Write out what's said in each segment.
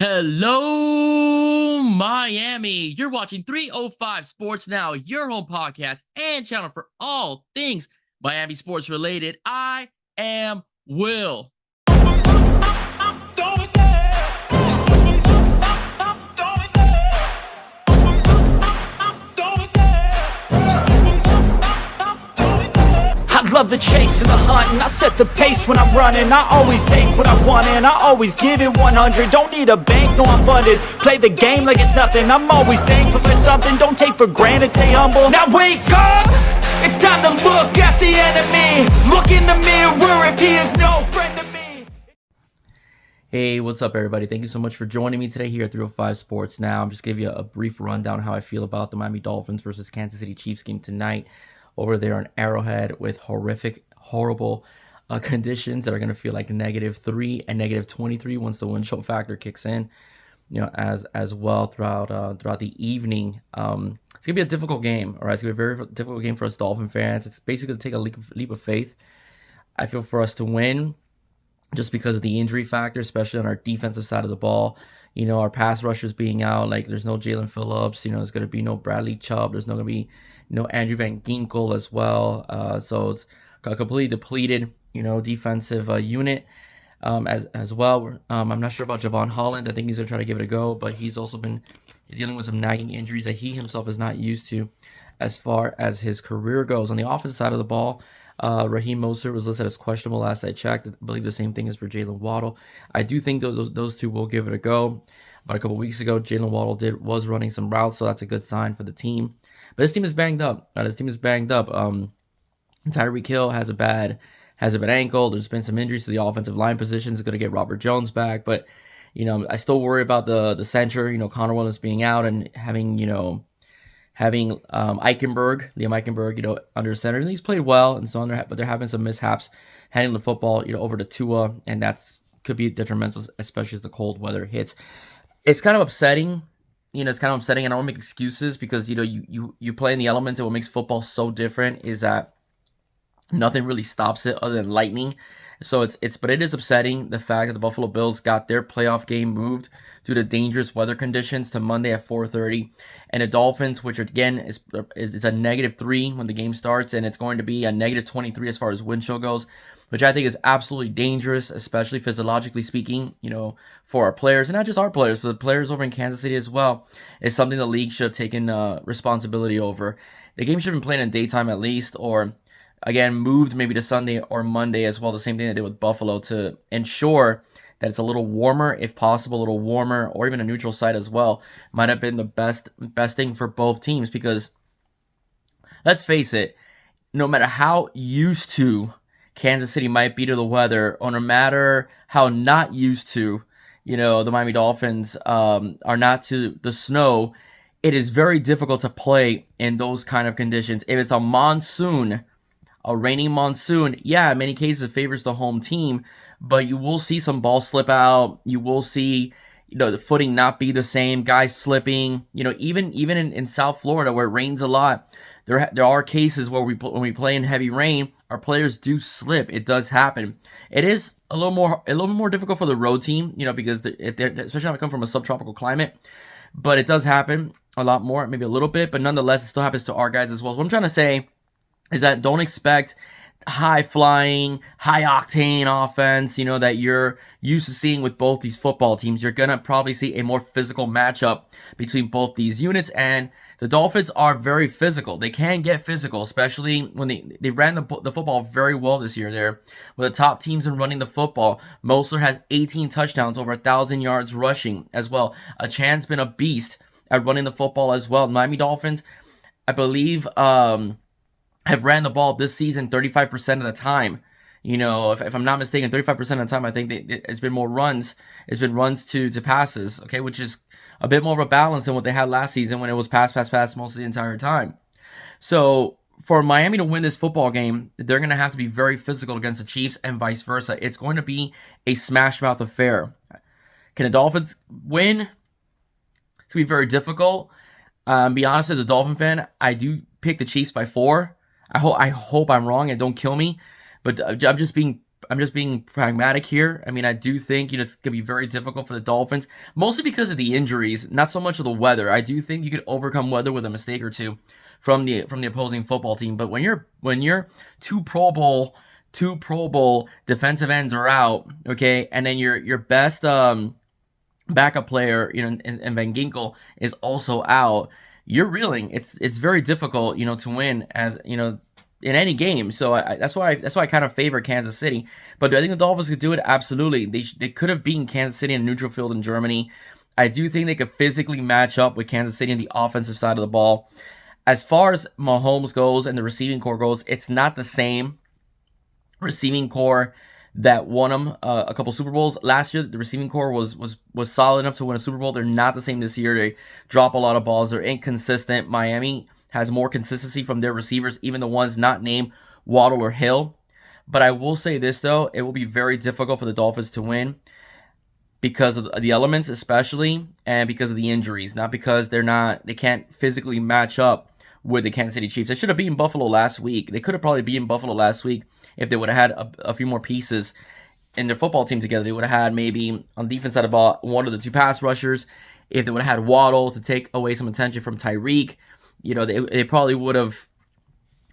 Hello, Miami. You're watching 305 Sports Now, your home podcast and channel for all things Miami sports related. I am Will. I love the chase and the hunt, and I set the pace when I'm running. I always take what I want and I always give it 100. Don't need a bank, no I'm funded. Play the game like it's nothing. I'm always thankful for something. Don't take for granted, stay humble. Now wake up! It's time to look at the enemy. Look in the mirror if he is no friend to me. Hey, what's up, everybody? Thank you so much for joining me today here at 305 Sports Now. I'm just giving you a brief rundown how I feel about the Miami Dolphins versus Kansas City Chiefs game tonight over there in Arrowhead with horrible conditions that are going to feel like -3 and -23 once the wind chill factor kicks in, as well throughout the evening. It's going to be a difficult game, all right? It's going to be a very difficult game for us Dolphin fans. It's basically going to take a leap of faith, I feel, for us to win just because of the injury factor, especially on our defensive side of the ball. Our pass rushers being out, like there's no Jalen Phillips, there's going to be no Bradley Chubb, there's not going to be no Andrew Van Ginkel as well. So it's a completely depleted, defensive unit as well. I'm not sure about Javon Holland. I think he's going to try to give it a go, but he's also been dealing with some nagging injuries that he himself is not used to as far as his career goes. On the offensive side of the ball, Raheem Mostert was listed as questionable last I checked. I believe the same thing is for Jalen Waddle. I do think those two will give it a go. About a couple weeks ago, Jalen Waddle was running some routes, so that's a good sign for the team. But this team is banged up. Tyreek Hill has a bad ankle. There's been some injuries to the offensive line positions. It's going to get Robert Jones back, but I still worry about the center. Connor Williams being out and having Liam Eichenberg, under center. And he's played well and so on, but they're having some mishaps handing the football, over to Tua, and could be detrimental, especially as the cold weather hits. It's kind of upsetting. It's kind of upsetting, and I don't make excuses because, you play in the elements, and what makes football so different is that nothing really stops it other than lightning. So but it is upsetting, the fact that the Buffalo Bills got their playoff game moved due to dangerous weather conditions to Monday at 4:30, and the Dolphins, which again is a -3 when the game starts, and it's going to be a -23 as far as wind chill goes, which I think is absolutely dangerous, especially physiologically speaking, for our players, and not just our players, for the players over in Kansas City as well. It's something the league should have taken responsibility over. The game should have been played in daytime at least, or again, moved maybe to Sunday or Monday as well, the same thing they did with Buffalo, to ensure that it's a little warmer, if possible, a little warmer, or even a neutral site as well. Might have been the best thing for both teams, because let's face it, no matter how used to Kansas City might be to the weather, or no matter how not used to, the Miami Dolphins are not to the snow, it is very difficult to play in those kind of conditions. If it's a rainy monsoon, yeah, in many cases it favors the home team, but you will see some balls slip out. You will see, the footing not be the same, guys slipping. Even in South Florida where it rains a lot, there are cases where when we play in heavy rain, our players do slip. It does happen. It is a little more difficult for the road team, because if they're, especially if I come from a subtropical climate, but it does happen a lot more, maybe a little bit, but nonetheless, it still happens to our guys as well. So what I'm trying to say is that don't expect high-flying, high-octane offense, that you're used to seeing with both these football teams. You're going to probably see a more physical matchup between both these units, and the Dolphins are very physical. They can get physical, especially when they ran the football very well this year. They're one of the top teams in running the football. Mostert has 18 touchdowns, over 1,000 yards rushing as well. Chan's been a beast at running the football as well. Miami Dolphins, I believe, have ran the ball this season 35% of the time. If I'm not mistaken, 35% of the time, I think it's been more runs. It's been runs to passes, okay, which is a bit more of a balance than what they had last season when it was pass most of the entire time. So for Miami to win this football game, they're going to have to be very physical against the Chiefs and vice versa. It's going to be a smash mouth affair. Can the Dolphins win? It's going to be very difficult. Be honest, as a Dolphin fan, I do pick the Chiefs by 4. I hope I'm wrong and don't kill me, but I'm just being being pragmatic here. I mean, I do think it's gonna be very difficult for the Dolphins, mostly because of the injuries, not so much of the weather. I do think you could overcome weather with a mistake or two from the opposing football team. But when you're two Pro Bowl defensive ends are out, okay, and then your best backup player, and Van Ginkel is also out, you're reeling. It's very difficult, to win as in any game. So that's why I kind of favor Kansas City. But do I think the Dolphins could do it? Absolutely. They could have beaten Kansas City in a neutral field in Germany. I do think they could physically match up with Kansas City on the offensive side of the ball. As far as Mahomes goes and the receiving core goes, it's not the same receiving core that won them a couple Super Bowls. Last year, the receiving core was solid enough to win a Super Bowl. They're not the same this year. They drop a lot of balls. They're inconsistent. Miami has more consistency from their receivers, even the ones not named Waddle or Hill. But I will say this, though. It will be very difficult for the Dolphins to win because of the elements, especially, and because of the injuries. Not because they can't physically match up with the Kansas City Chiefs. They should have beaten Buffalo last week. They could have probably beaten Buffalo last week if they would have had a few more pieces in their football team together. They would have had maybe on the defense side of the ball one of the two pass rushers. If they would have had Waddle to take away some attention from Tyreek, they probably would have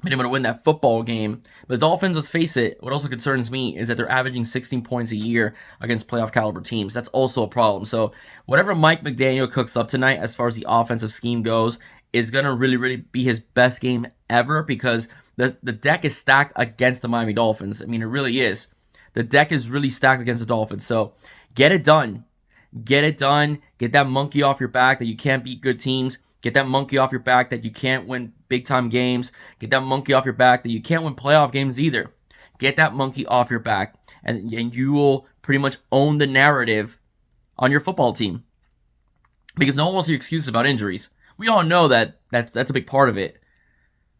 been able to win that football game. But the Dolphins, let's face it, what also concerns me is that they're averaging 16 points a year against playoff caliber teams. That's also a problem. So whatever Mike McDaniel cooks up tonight as far as the offensive scheme goes is going to really, really be his best game ever, because the deck is stacked against the Miami Dolphins. I mean, it really is. The deck is really stacked against the Dolphins. So get it done. Get it done. Get that monkey off your back that you can't beat good teams. Get that monkey off your back that you can't win big-time games. Get that monkey off your back that you can't win playoff games either. Get that monkey off your back, and you will pretty much own the narrative on your football team. Because no one wants to hear excuses about injuries. We all know that's a big part of it.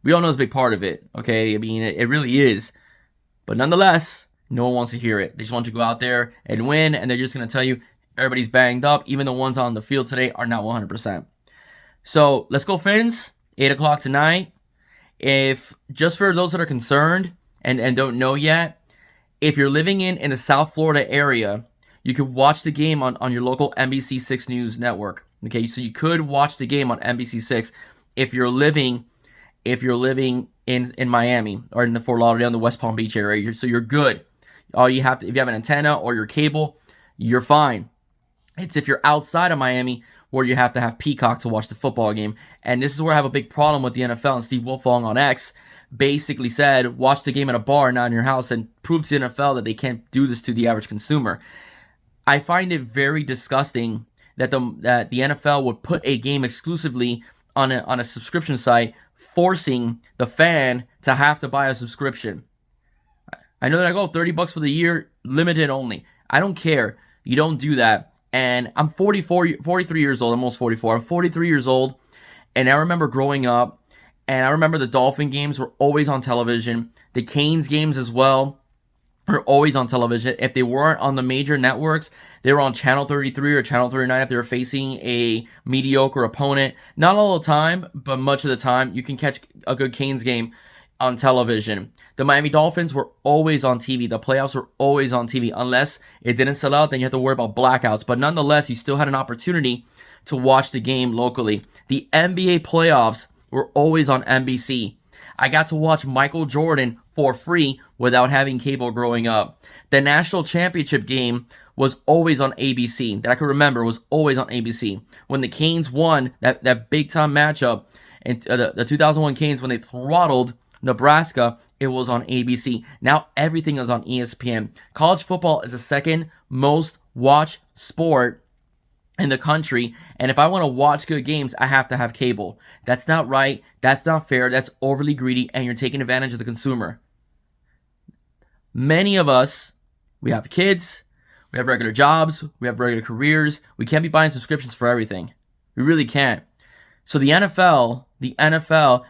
We all know it's a big part of it, okay? I mean, it really is. But nonetheless, no one wants to hear it. They just want you to go out there and win, and they're just going to tell you everybody's banged up. Even the ones on the field today are not 100%. So let's go, Phins. 8 o'clock tonight. If just for those that are concerned and don't know yet, if you're living in the South Florida area, you could watch the game on your local NBC6 News network. Okay, so you could watch the game on NBC6 if you're living in Miami or in the Fort Lauderdale and the West Palm Beach area. So you're good. All you have to, if you have an antenna or your cable, you're fine. It's if you're outside of Miami where you have to have Peacock to watch the football game. And this is where I have a big problem with the NFL. And Steve Wilfong on X basically said, watch the game at a bar, not in your house, and prove to the NFL that they can't do this to the average consumer. I find it very disgusting that the NFL would put a game exclusively on a subscription site, forcing the fan to have to buy a subscription. I know that I go $30 for the year, limited only. I don't care. You don't do that. And I'm 43 years old, almost 44. I'm 43 years old, and I remember growing up, and I remember the Dolphin games were always on television. The Canes games as well were always on television. If they weren't on the major networks, they were on Channel 33 or Channel 39 if they were facing a mediocre opponent. Not all the time, but much of the time, you can catch a good Canes game on television. The Miami Dolphins were always on TV. The playoffs were always on TV. Unless it didn't sell out, then you have to worry about blackouts. But nonetheless, you still had an opportunity to watch the game locally. The NBA playoffs were always on NBC. I got to watch Michael Jordan for free without having cable growing up. The national championship game was always on ABC. That I could remember was always on ABC. When the Canes won that big-time matchup, and the 2001 Canes, when they throttled Nebraska, it was on ABC. Now everything is on ESPN. College football is the second most watched sport in the country, and if I want to watch good games, I have to have cable. That's not right. That's not fair. That's overly greedy, and you're taking advantage of the consumer. Many of us, we have kids, we have regular jobs, we have regular careers. We can't be buying subscriptions for everything. We really can't. So the NFL,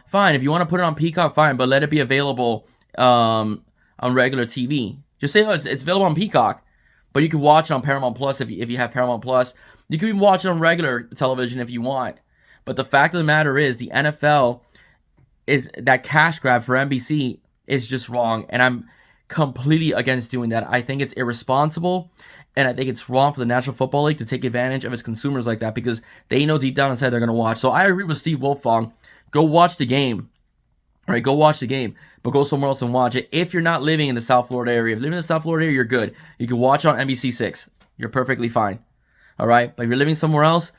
fine. If you want to put it on Peacock, fine, but let it be available on regular TV. Just say, oh, it's available on Peacock, but you can watch it on Paramount Plus if you have Paramount Plus. You can even watch it on regular television if you want. But the fact of the matter is, the NFL is that cash grab for NBC is just wrong, and I'm completely against doing that. I think it's irresponsible, and I think it's wrong for the National Football League to take advantage of its consumers like that, because they know deep down inside they're going to watch. So I agree with Steve Wiltfong. Go watch the game. All right, go watch the game, but go somewhere else and watch it. If you're not living in the South Florida area, if you're living in the South Florida area, you're good. You can watch it on NBC6. You're perfectly fine. All right, but if you're living somewhere else,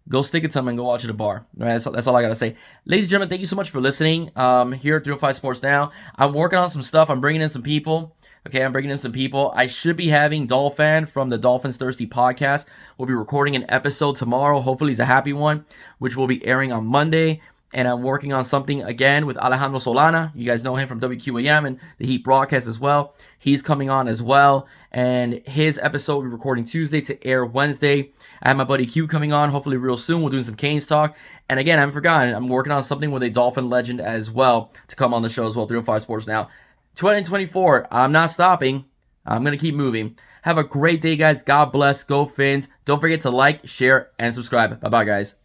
go stick it somewhere and go watch at a bar. All right, that's all I got to say. Ladies and gentlemen, thank you so much for listening here at 305 Sports Now. I'm working on some stuff. I'm bringing in some people. Okay, I'm bringing in some people. I should be having Dolphin from the Dolphins Thirsty podcast. We'll be recording an episode tomorrow. Hopefully it's a happy one, which will be airing on Monday. And I'm working on something again with Alejandro Solana. You guys know him from WQAM and the Heat broadcast as well. He's coming on as well. And his episode will be recording Tuesday to air Wednesday. I have my buddy Q coming on, hopefully real soon. We're doing some Canes talk. And again, I haven't forgotten, I'm working on something with a Dolphin legend as well to come on the show as well, 305 Sports Now. 2024, I'm not stopping. I'm going to keep moving. Have a great day, guys. God bless. Go Phins. Don't forget to like, share, and subscribe. Bye-bye, guys.